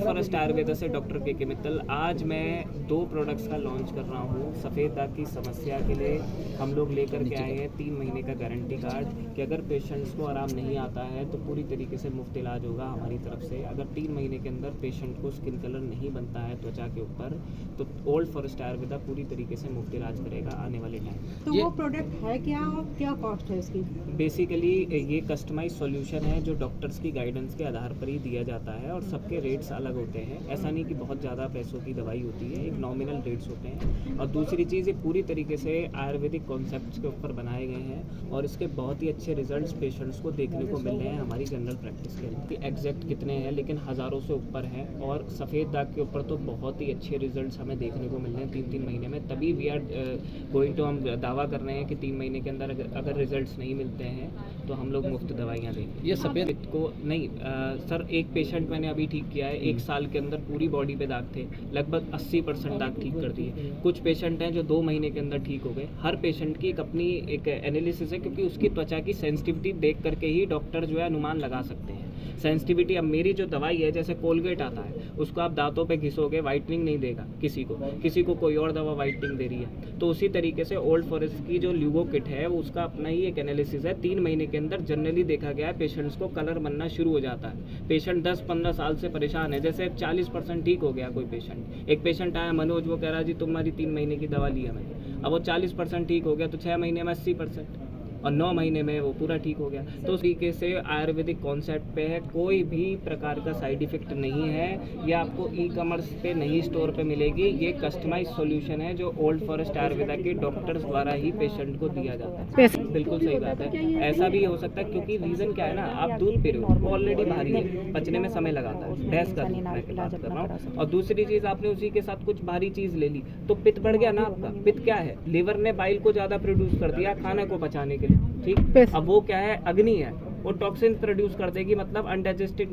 Forest Ayurveda से doctor के मित्तल। आज मैं 2 प्रोडक्ट्स का लॉन्च कर रहा हूँ। सफ़ेद दाग की समस्या के लिए हम लोग लेकर के आए हैं 3 महीने का गारंटी कार्ड कि अगर पेशेंट्स को आराम नहीं आता है तो पूरी तरीके से मुफ्त इलाज होगा हमारी तरफ से। अगर 3 महीने के अंदर पेशेंट को स्किन कलर नहीं बनता है त्वचा के ऊपर तो ओल्ड फॉरेस्ट आयुर्वेदा पूरी तरीके से मुफ्त इलाज करेगा आने वाले टाइम। तो वो प्रोडक्ट है क्या और क्या कॉस्ट है इसकी? बेसिकली ये कस्टमाइज सॉल्यूशन है जो डॉक्टर्स की गाइडेंस के आधार पर ही दिया जाता है और सबके रेट्स अलग होते हैं। ऐसा नहीं कि बहुत ज़्यादा पैसों की दवाई होती है, एक नॉमिनल रेट्स होते हैं। और दूसरी चीज़ ये पूरी तरीके से आयुर्वेदिक कॉन्सेप्ट्स के ऊपर बनाए गए हैं और इसके बहुत ही अच्छे रिजल्ट्स पेशेंट्स को देखने को मिल रहे हैं हमारी जनरल प्रैक्टिस के अंदर। एग्जैक्ट कितने हैं लेकिन हज़ारों से ऊपर हैं और सफ़ेद दाग के ऊपर तो बहुत ही अच्छे रिजल्ट्स हमें देखने को मिल रहे हैं 3-3 महीने में। तभी वी आर गोइंग टू, हम दावा कर रहे हैं कि 3 महीने के अंदर अगर रिजल्ट्स नहीं मिलते हैं तो हम लोग मुफ्त दवाइयाँ देंगे। ये सफ़ेद को नहीं सर, एक पेशेंट मैंने अभी ठीक किया है, 1 साल के अंदर पूरी बॉडी पे दाग थे, लगभग 80% दाग ठीक कर दिए। कुछ पेशेंट हैं जो 2 महीने के अंदर ठीक हो गए। हर पेशेंट की एक अपनी एक एनालिसिस है क्योंकि उसकी त्वचा की सेंसिटिविटी देख करके ही डॉक्टर जो है अनुमान लगा सकते हैं। सेंसिटिविटी, अब मेरी जो दवाई है जैसे कोलगेट आता है उसको आप दांतों पे घिसोगे वाइटनिंग नहीं देगा किसी को कोई और दवा वाइटनिंग दे रही है। तो उसी तरीके से ओल्ड फॉरेस्ट की जो ल्यूगो किट है वो उसका अपना ही एक एनालिसिस है। 3 महीने के अंदर जनरली देखा गया है पेशेंट्स को कलर बनना शुरू हो जाता है। पेशेंट 10-15 साल से परेशान है, जैसे 40% ठीक हो गया कोई पेशेंट। एक पेशेंट आया मनोज, वो कह रहा जी तुम्हारी 3 महीने की दवा ली है मैंने, अब वो 40% ठीक हो गया तो 6 महीने में 80% और 9 महीने में वो पूरा ठीक हो गया। तो उस तरीके से आयुर्वेदिक कॉन्सेप्ट पे है, कोई भी प्रकार का साइड इफेक्ट नहीं है। ये आपको ई-कॉमर्स पे नहीं स्टोर पे मिलेगी। ये कस्टमाइज सॉल्यूशन है जो ओल्ड फॉरेस्ट आयुर्वेदा के डॉक्टर्स द्वारा ही पेशेंट को दिया जाता है। बिल्कुल सही बात है। ऐसा भी हो सकता है क्योंकि रीज़न क्या है ना, आप दूध पी रहे हो वो ऑलरेडी भारी है, पचने में समय लगाता है, बहस कर रहा हूँ। और दूसरी चीज़ आपने उसी के साथ कुछ भारी चीज़ ले ली तो पित्त बढ़ गया ना आपका। पित्त क्या है, लीवर ने बाइल को ज़्यादा प्रोड्यूस कर दिया खाने को पचाने के लिए, ठीक। अब वो क्या है, अग्नि है, वो टॉक्सिन प्रोड्यूस कर देगी, मतलब अनडाइजेस्टेड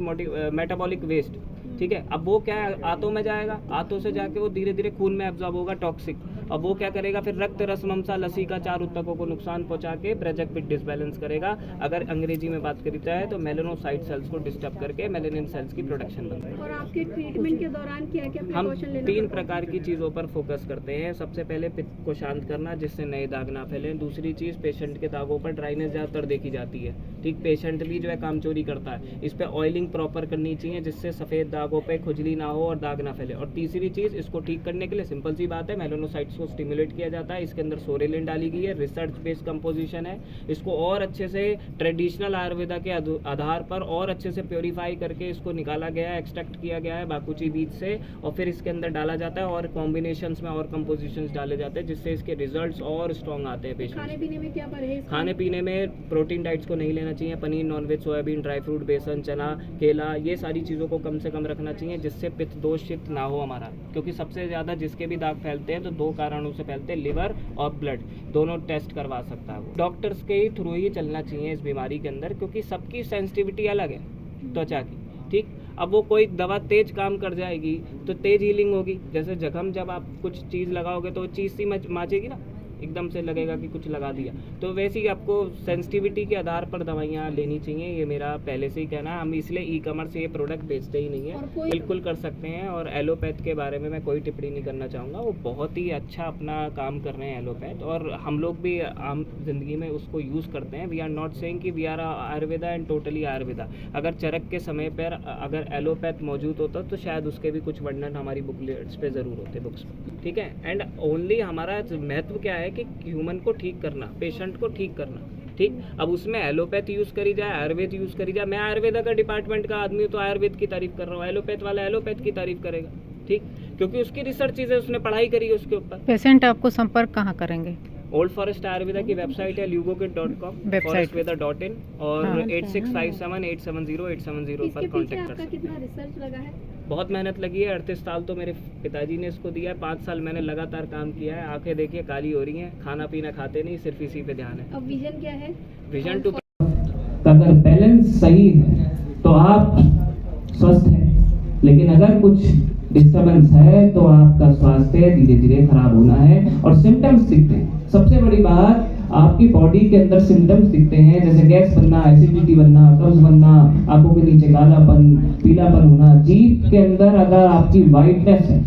मेटाबॉलिक वेस्ट, ठीक है। अब वो क्या है, आंतों में जाएगा, आंतों से जाके वो धीरे धीरे खून में एब्जॉर्ब होगा टॉक्सिक। अब वो क्या करेगा, फिर रक्त रस ममसा लसीका 4 ऊतकों को नुकसान पहुंचा के ब्रेजक पिट डिसबैलेंस करेगा। अगर अंग्रेजी में बात करी जाए तो मेलेनोसाइट सेल्स को डिस्टर्ब करके मेलेनिन सेल्स की प्रोडक्शन बनती है। और आपके ट्रीटमेंट के दौरान क्या क्या हम प्रिकॉशन लेना 3 प्रकार की चीज़ों पर फोकस करते हैं। सबसे पहले पित्त को शांत करना जिससे नए दाग ना फैले। दूसरी चीज़, पेशेंट के दागों पर ड्राइनेस ज़्यादातर देखी जाती है, ठीक। पेशेंट भी जो है कामचोरी करता है, इस पर ऑयलिंग प्रॉपर करनी चाहिए जिससे सफ़ेद दागों पर खुजली ना हो और दाग ना फैले। और तीसरी चीज़, इसको ठीक करने के लिए सिंपल सी बात है, मेलेनोसाइट्स को स्टिमुलेट किया जाता है। इसके अंदर सोरेलिन डाली गई है, रिसर्च बेस्ड कंपोजिशन है। इसको और अच्छे से ट्रेडिशनल आयुर्वेदा के आधार पर और अच्छे से प्योरीफाई करके इसको निकाला गया है, एक्सट्रैक्ट किया गया है बाकुची बीज से, और फिर इसके अंदर डाला जाता है और कॉम्बिनेशंस में और कंपोजिशंस डाले जाते हैं जिससे इसके रिजल्ट्स और स्ट्रॉन्ग आते हैं पेशेंट। खाने पीने में क्या परहेज? खाने पीने में प्रोटीन डाइट्स को नहीं लेना चाहिए। Paneer, non veg, soyabean, dry fruit, besan, चना, केला, ये सारी चीज़ों को कम से कम रखना चाहिए जिससे पित्त दोषित ना हो हमारा। क्योंकि सबसे ज़्यादा जिसके भी दाग फैलते हैं तो 2 कारणों से फैलते हैं, लिवर और ब्लड, दोनों टेस्ट करवा सकता है वो। डॉक्टर्स के ही थ्रू ही चलना चाहिए इस बीमारी के अंदर क्योंकि सबकी सेंसिटिविटी अलग है त्वचा की, ठीक। अब वो कोई दवा तेज काम कर जाएगी तो तेज हीलिंग होगी। जैसे जख्म जब आप कुछ चीज़ लगाओगे तो वो चीज़ सी माचेगी ना, एकदम से लगेगा कि कुछ लगा दिया। तो वैसे ही आपको सेंसिटिविटी के आधार पर दवाइयाँ लेनी चाहिए। ये मेरा पहले से ही कहना है। हम इसलिए ई-कॉमर्स से ये प्रोडक्ट बेचते ही नहीं है, बिल्कुल कर सकते हैं। और एलोपैथ के बारे में मैं कोई टिप्पणी नहीं करना चाहूँगा, वो बहुत ही अच्छा अपना काम कर रहे हैं एलोपैथ, और हम लोग भी आम जिंदगी में उसको यूज़ करते हैं। वी आर नॉट सेइंग कि we are Ayurveda and totally Ayurveda. अगर चरक के समय पर अगर एलोपैथ मौजूद होता तो शायद उसके भी कुछ वर्णन हमारी बुकलेट्स पे ज़रूर होते, बुक्स पे, ठीक है। एंड ओनली हमारा महत्व क्या है कि ह्यूमन को ठीक करना, पेशेंट को ठीक करना, ठीक। अब उसमें एलोपैथ यूज़ करी जाए, आयुर्वेद यूज़ करी जाए। मैं आयुर्वेदा का डिपार्टमेंट का आदमी हूँ तो आयुर्वेद की तारीफ कर रहा हूँ, एलोपैथ वाला एलोपैथ की तारीफ करेगा, ठीक, क्योंकि उसकी रिसर्च चीज़ें उसने पढ़ाई करी है उसके ऊपर। पेशेंट आपको संपर्क कहाँ करेंगे? ओल्ड फॉरेस्ट आयुर्वेदा की वेबसाइट है lugokit.com, forestvedha.in और 8657870870 पर कॉन्टेक्ट कर सकते हैं। कितना रिसर्च लगा है? बहुत मेहनत लगी है। 38 साल तो मेरे पिताजी ने इसको दिया है, 5 साल मैंने लगातार काम किया है। आंखें देखिए काली हो रही हैं, खाना पीना खाते नहीं, सिर्फ इसी पे ध्यान है। अब विजन क्या है? विजन टू, अगर बैलेंस सही है तो आप स्वस्थ हैं, लेकिन अगर कुछ डिस्टर्बेंस है तो आपका स्वास्थ्य धीरे धीरे खराब होना है और सिम्टम्स दिखते हैं। सबसे बड़ी बात, आपकी बॉडी के अंदर सिम्टम्स दिखते हैं, जैसे गैस बनना, एसिडिटी बनना, कब्ज बनना, आंखों के नीचे कालापन, पीलापन होना, जीभ के अंदर अगर आपकी वाइटनेस है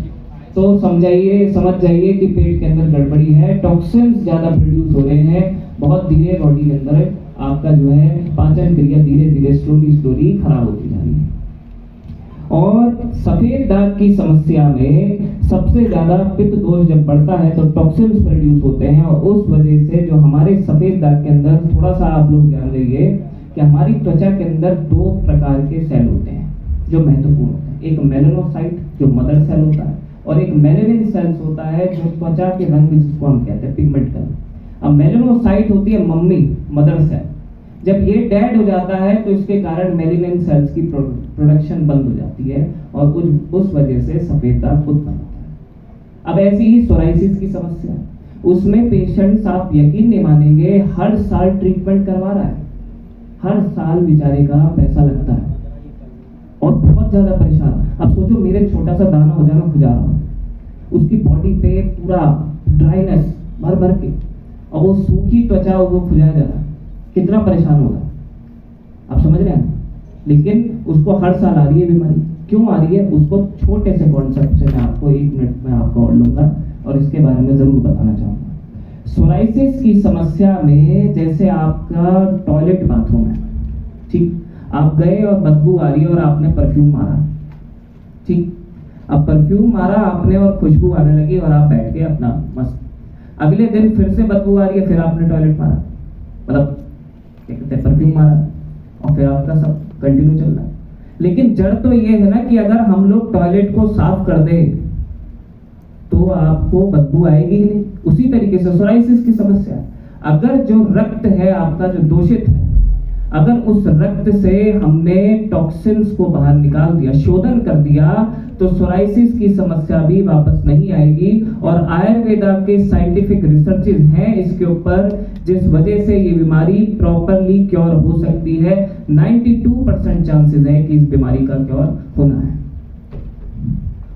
तो समझ जाइए कि पेट के अंदर गड़बड़ी है, टॉक्सिन्स ज़्यादा प्रोड्यूस हो रहे हैं, बहुत धीरे बॉडी के अंदर आपका जो है पाचन क्रिया धीरे धीरे स्लोली खराब होती जा रही है। और सफेद दाग की समस्या में सबसे ज़्यादा पित्त दोष जब बढ़ता है तो टॉक्सिन्स प्रोड्यूस होते हैं, और उस वजह से जो हमारे सफेद दाग के अंदर, थोड़ा सा आप लोग ध्यान देंगे कि हमारी त्वचा के अंदर 2 प्रकार के सेल होते हैं जो महत्वपूर्ण होते हैं। एक मेलानोसाइट जो मदर सेल होता है, और एक मेलानिन सेल्स होता है जो त्वचा के रंग जिसको हम कहते हैं पिगमेंट कलर। अब मेलानोसाइट होती है मम्मी, मदर सेल। जब ये डेड हो जाता है तो इसके कारण मेलानिन सेल्स की प्रोडक्शन बंद हो जाती है और उस वजह से सफेद दाग उत्पन्न होता है। अब ऐसी ही सोराइसिस की समस्या, उसमें पेशेंट्स, आप यकीन नहीं मानेंगे, हर साल ट्रीटमेंट करवा रहा है, हर साल बेचारे का पैसा लगता है और बहुत ज्यादा परेशान। अब सोचो मेरे छोटा सा दाना हो जाना खुजा रहा, उसकी बॉडी पे पूरा ड्राइनेस भर भर के, और वो सूखी त्वचा वो खुजाया जा रहा है, कितना परेशान होगा आप समझ रहे हैं। लेकिन उसको हर साल आ रही है बीमारी, क्यों आ रही है उसको छोटे से कॉन्सेप्ट से मैं आपको 1 मिनट में आपको और लूंगा और इसके बारे में जरूर बताना चाहूंगा। सोराइसिस की समस्या में जैसे आपका टॉयलेट बाथरूम है, ठीक, आप गए और बदबू आ रही है और आपने परफ्यूम मारा, ठीक, अब परफ्यूम मारा आपने और खुशबू आने लगी और आप बैठ गए अपना मस्त, अगले दिन फिर से बदबू आ रही है, फिर आपने टॉयलेट मारा, मतलब क्या कहते हैं परफ्यूम मारा, और फिर आपका सब कंटिन्यू चल रहा है। लेकिन जड़ तो ये है ना कि अगर हम लोग टॉयलेट को साफ कर दें तो आपको बदबू आएगी ही नहीं। उसी तरीके से सोराइसिस की समस्या, अगर जो रक्त है आपका जो दूषित है, अगर उस रक्त से हमने टॉक्सिन्स को बाहर निकाल दिया, शोधन कर दिया, तो सोराइसिस की समस्या भी वापस नहीं आएगी। और आयुर्वेदा के साइंटिफिक रिसर्चेस हैं इसके ऊपर, जिस वजह से ये बीमारी प्रॉपरली क्योर हो सकती है। 92% चांसेस है कि इस बीमारी का क्योर होना है,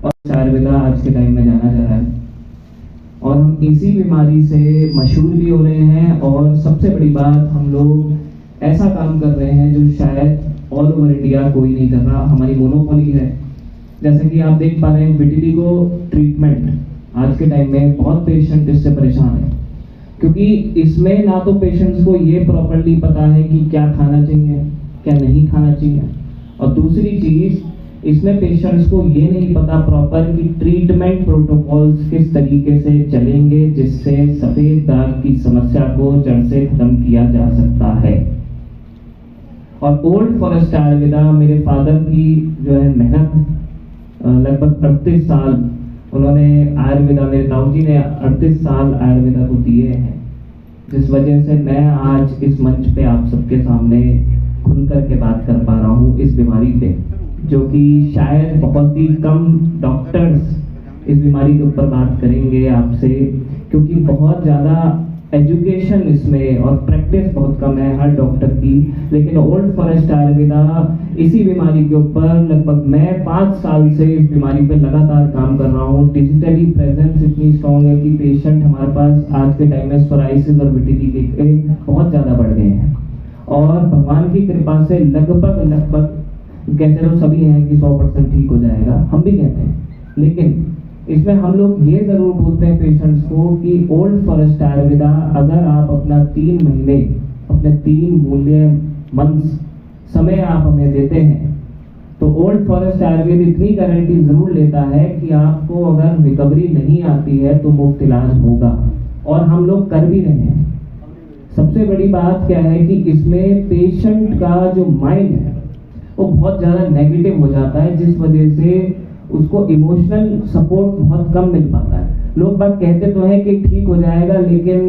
और आयुर्वेदा आज के टाइम में जाना जा रहा है और हम इसी बीमारी से मशहूर भी हो रहे हैं। और सबसे बड़ी बात, हम लोग ऐसा काम कर रहे हैं जो शायद ऑल ओवर इंडिया कोई नहीं कर रहा, हमारी मोनोपोली है। जैसे कि आप देख पा रहे हैं विटिलिगो ट्रीटमेंट, आज के टाइम में बहुत पेशेंट इससे परेशान है, क्योंकि इसमें ना तो पेशेंट्स को ये प्रॉपरली पता है कि क्या खाना चाहिए क्या नहीं खाना चाहिए, और दूसरी चीज इसमें पेशेंट्स को ये नहीं पता प्रॉपर कि ट्रीटमेंट प्रोटोकॉल्स किस तरीके से चलेंगे जिससे सफेद दाग की समस्या को जड़ से खत्म किया जा सकता है। और ओल्ड फॉरेस्ट आयुर्वेदा, मेरे फादर की जो है मेहनत, लगभग 38 साल उन्होंने आयुर्वेदा, मेरे ताऊ जी ने 38 साल आयुर्वेदा को दिए हैं, जिस वजह से मैं आज इस मंच पे आप सबके सामने खुल कर के बात कर पा रहा हूँ इस बीमारी पे, जो कि शायद बहुत ही कम डॉक्टर्स इस बीमारी के ऊपर बात करेंगे आपसे, क्योंकि बहुत ज़्यादा एजुकेशन इसमें और प्रैक्टिस बहुत कम है हर डॉक्टर की। लेकिन ओल्ड फॉरेस्ट आयुर्वेदा इसी बीमारी के ऊपर, लगभग मैं 5 साल से इस बीमारी पे लगातार काम कर रहा हूँ। डिजिटली प्रेजेंस इतनी स्ट्रॉन्ग है कि पेशेंट हमारे पास आज के टाइम में सोराइसिस और विटिलिगो के बहुत ज़्यादा बढ़ गए हैं, और भगवान की कृपा से लगभग कहते रहो सभी हैं कि 100% ठीक हो जाएगा, हम भी कहते हैं। लेकिन इसमें हम लोग ये जरूर बोलते हैं पेशेंट्स को कि ओल्ड फॉरेस्ट आयुर्वेदा, अगर आप अपना 3 महीने, अपने 3 मूल्य मंथ्स समय आप हमें देते हैं, तो ओल्ड फॉरेस्ट आयुर्वेद इतनी गारंटी जरूर लेता है कि आपको अगर रिकवरी नहीं आती है तो मुफ्त इलाज होगा, और हम लोग कर भी रहे हैं। सबसे बड़ी बात क्या है कि इसमें पेशेंट का जो माइंड है वो बहुत ज़्यादा नेगेटिव हो जाता है, जिस वजह से उसको इमोशनल सपोर्ट बहुत कम मिल पाता है। लोग बात कहते तो हैं कि ठीक हो जाएगा, लेकिन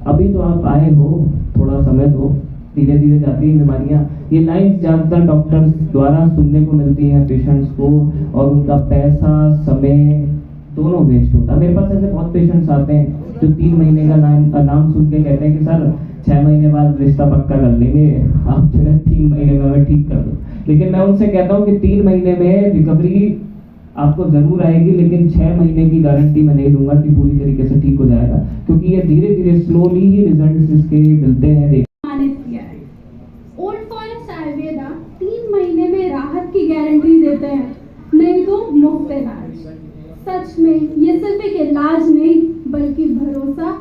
अभी तो आप आए हो, थोड़ा समय दो, धीरे धीरे जाती हैं बीमारियाँ। ये लाइन्स ज़्यादातर डॉक्टर्स द्वारा सुनने को मिलती हैं पेशेंट्स को, और उनका पैसा समय दोनों वेस्ट होता है। मेरे पास ऐसे बहुत पेशेंट्स आते हैं जो 3 महीने का नाम सुन के कहते हैं कि सर 6 महीने बाद रिश्ता पक्का कर लेंगे, आप जो है 3 महीने में ठीक कर दो। लेकिन मैं उनसे कहता हूँ कि 3 महीने में रिकवरी आपको जरूर आएगी, लेकिन 6 महीने की गारंटी मैं नहीं दूंगा कि पूरी तरीके से ठीक हो जाएगा, क्योंकि ये धीरे धीरे स्लोली ही रिजल्ट्स इसके मिलते हैं। सम्मानित किया है। ओल्ड फॉरेस्ट आयुर्वेदा 3 महीने में राहत की गारंटी देते हैं, नहीं तो मुफ्त इलाज। सच में ये सिर्फ एक इलाज नहीं बल्कि भरोसा